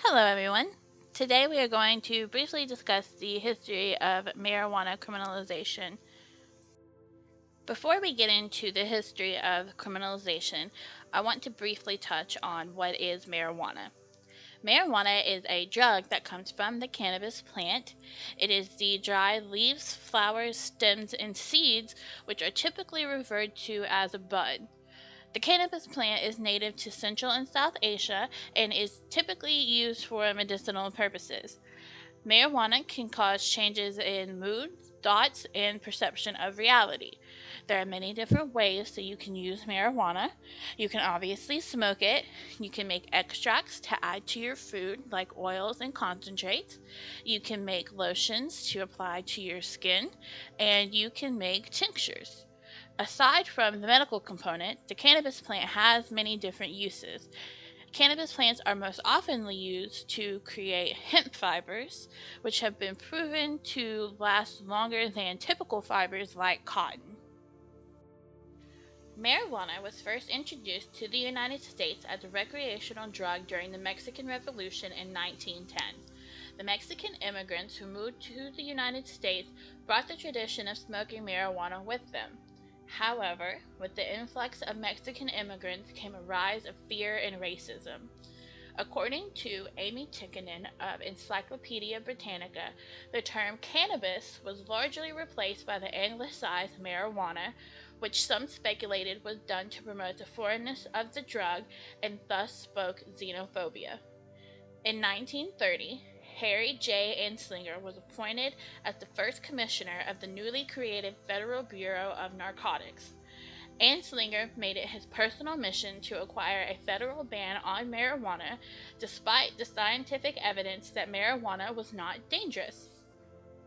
Hello everyone. Today we are going to briefly discuss the history of marijuana criminalization. Before we get into the history of criminalization, I want to briefly touch on what is marijuana. Marijuana is a drug that comes from the cannabis plant. It is the dry leaves, flowers, stems, and seeds which are typically referred to as a bud. The cannabis plant is native to Central and South Asia and is typically used for medicinal purposes. Marijuana can cause changes in mood, thoughts, and perception of reality. There are many different ways that you can use marijuana. You can obviously smoke it. You can make extracts to add to your food, like oils and concentrates. You can make lotions to apply to your skin, and you can make tinctures. Aside from the medical component, the cannabis plant has many different uses. Cannabis plants are most often used to create hemp fibers, which have been proven to last longer than typical fibers like cotton. Marijuana was first introduced to the United States as a recreational drug during the Mexican Revolution in 1910. The Mexican immigrants who moved to the United States brought the tradition of smoking marijuana with them. However, with the influx of Mexican immigrants came a rise of fear and racism. According to Amy Tikkanen of Encyclopedia Britannica, the term cannabis was largely replaced by the anglicized marijuana, which some speculated was done to promote the foreignness of the drug and thus spoke xenophobia. In 1930, Harry J. Anslinger was appointed as the first commissioner of the newly created Federal Bureau of Narcotics. Anslinger made it his personal mission to acquire a federal ban on marijuana, despite the scientific evidence that marijuana was not dangerous.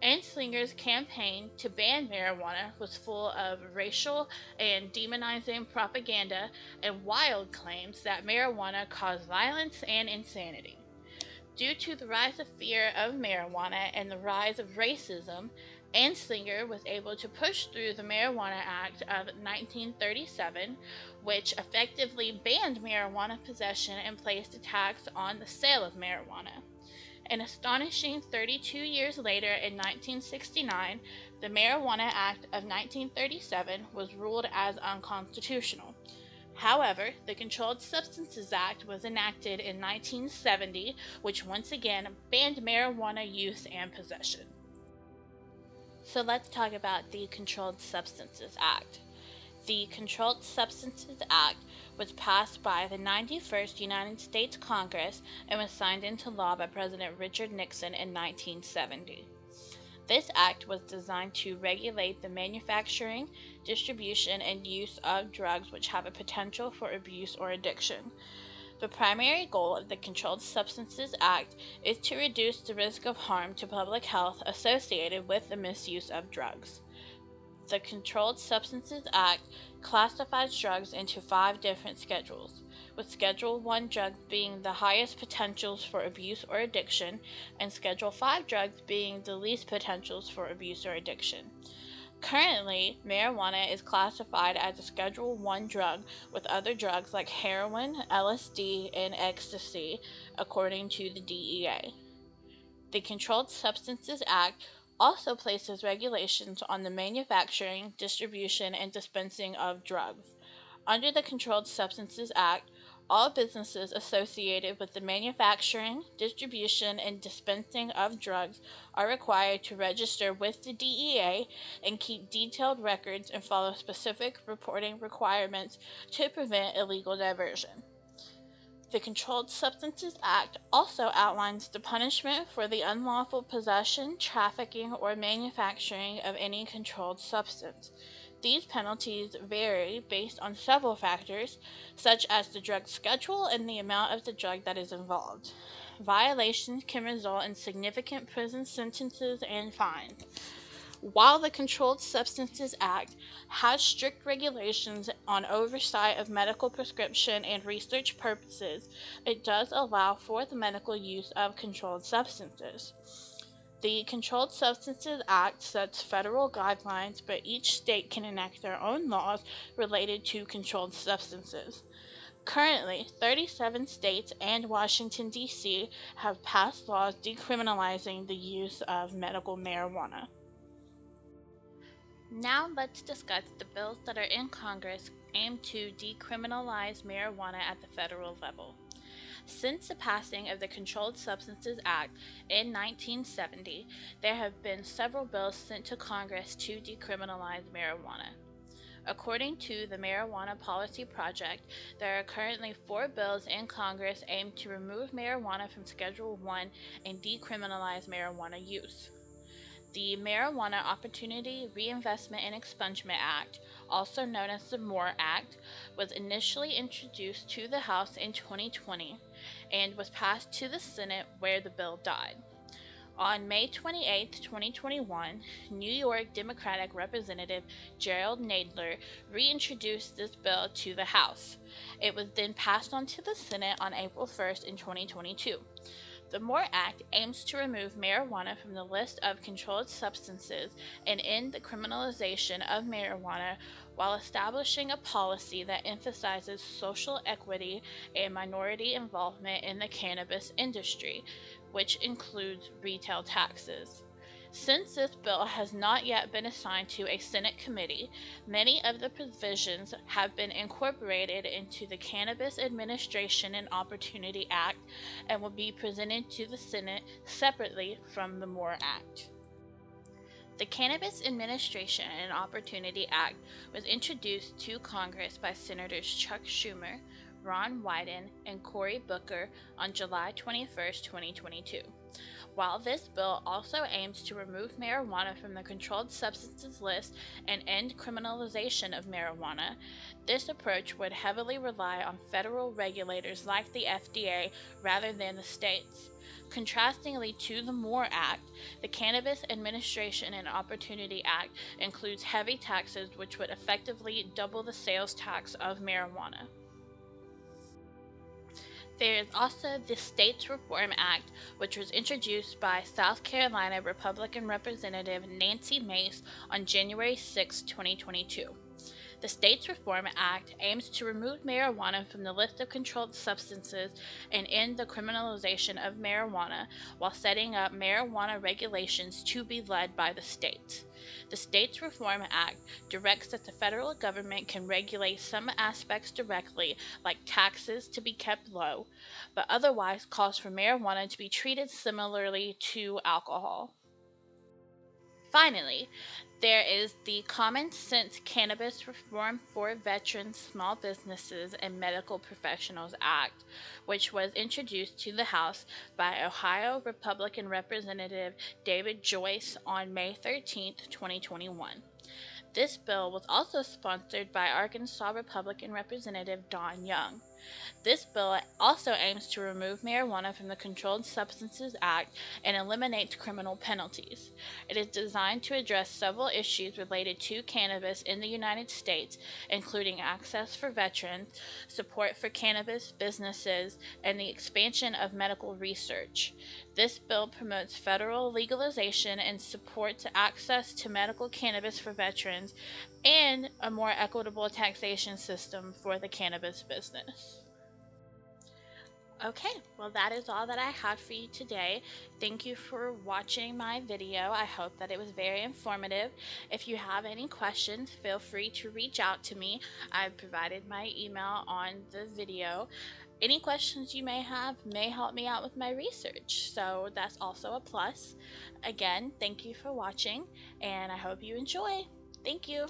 Anslinger's campaign to ban marijuana was full of racial and demonizing propaganda and wild claims that marijuana caused violence and insanity. Due to the rise of fear of marijuana and the rise of racism, Anslinger was able to push through the Marijuana Act of 1937, which effectively banned marijuana possession and placed a tax on the sale of marijuana. An astonishing 32 years later, in 1969, the Marijuana Act of 1937 was ruled as unconstitutional. However, the Controlled Substances Act was enacted in 1970, which once again banned marijuana use and possession. So let's talk about the Controlled Substances Act. The Controlled Substances Act was passed by the 91st United States Congress and was signed into law by President Richard Nixon in 1970. This act was designed to regulate the manufacturing, distribution, and use of drugs which have a potential for abuse or addiction. The primary goal of the Controlled Substances Act is to reduce the risk of harm to public health associated with the misuse of drugs. The Controlled Substances Act classifies drugs into 5 different schedules, with Schedule 1 drugs being the highest potentials for abuse or addiction, and Schedule 5 drugs being the least potentials for abuse or addiction. Currently, marijuana is classified as a Schedule 1 drug with other drugs like heroin, LSD, and ecstasy, according to the DEA. The Controlled Substances Act also places regulations on the manufacturing, distribution, and dispensing of drugs. Under the Controlled Substances Act, all businesses associated with the manufacturing, distribution, and dispensing of drugs are required to register with the DEA and keep detailed records and follow specific reporting requirements to prevent illegal diversion. The Controlled Substances Act also outlines the punishment for the unlawful possession, trafficking, or manufacturing of any controlled substance. These penalties vary based on several factors, such as the drug schedule and the amount of the drug that is involved. Violations can result in significant prison sentences and fines. While the Controlled Substances Act has strict regulations on oversight of medical prescription and research purposes, it does allow for the medical use of controlled substances. The Controlled Substances Act sets federal guidelines, but each state can enact their own laws related to controlled substances. Currently, 37 states and Washington, D.C. have passed laws decriminalizing the use of medical marijuana. Now let's discuss the bills that are in Congress aimed to decriminalize marijuana at the federal level. Since the passing of the Controlled Substances Act in 1970, there have been several bills sent to Congress to decriminalize marijuana. According to the Marijuana Policy Project, there are currently 4 bills in Congress aimed to remove marijuana from Schedule 1 and decriminalize marijuana use. The Marijuana Opportunity, Reinvestment, and Expungement Act, also known as the MORE Act, was initially introduced to the House in 2020 and was passed to the Senate, where the bill died. On May 28, 2021, New York Democratic Representative Gerald Nadler reintroduced this bill to the House. It was then passed on to the Senate on April 1st in 2022. The MORE Act aims to remove marijuana from the list of controlled substances and end the criminalization of marijuana while establishing a policy that emphasizes social equity and minority involvement in the cannabis industry, which includes retail taxes. Since this bill has not yet been assigned to a Senate committee, many of the provisions have been incorporated into the Cannabis Administration and Opportunity Act and will be presented to the Senate separately from the MORE Act. The Cannabis Administration and Opportunity Act was introduced to Congress by Senators Chuck Schumer, Ron Wyden, and Cory Booker on July 21, 2022. While this bill also aims to remove marijuana from the controlled substances list and end criminalization of marijuana, this approach would heavily rely on federal regulators like the FDA rather than the states. Contrastingly to the MORE Act, the Cannabis Administration and Opportunity Act includes heavy taxes which would effectively double the sales tax of marijuana. There is also the States Reform Act, which was introduced by South Carolina Republican Representative Nancy Mace on January 6, 2022. The States Reform Act aims to remove marijuana from the list of controlled substances and end the criminalization of marijuana while setting up marijuana regulations to be led by the states. The States Reform Act directs that the federal government can regulate some aspects directly, like taxes to be kept low, but otherwise calls for marijuana to be treated similarly to alcohol. Finally, there is the Common Sense Cannabis Reform for Veterans, Small Businesses, and Medical Professionals Act, which was introduced to the House by Ohio Republican Representative David Joyce on May 13, 2021. This bill was also sponsored by Arkansas Republican Representative Don Young. This bill also aims to remove marijuana from the Controlled Substances Act and eliminates criminal penalties. It is designed to address several issues related to cannabis in the United States, including access for veterans, support for cannabis businesses, and the expansion of medical research. This bill promotes federal legalization and supports access to medical cannabis for veterans and a more equitable taxation system for the cannabis business. Okay, well that is all that I have for you today. Thank you for watching my video. I hope that it was very informative. If you have any questions, feel free to reach out to me. I've provided my email on the video. Any questions you may have may help me out with my research, so that's also a plus. Again, thank you for watching, and I hope you enjoy. Thank you.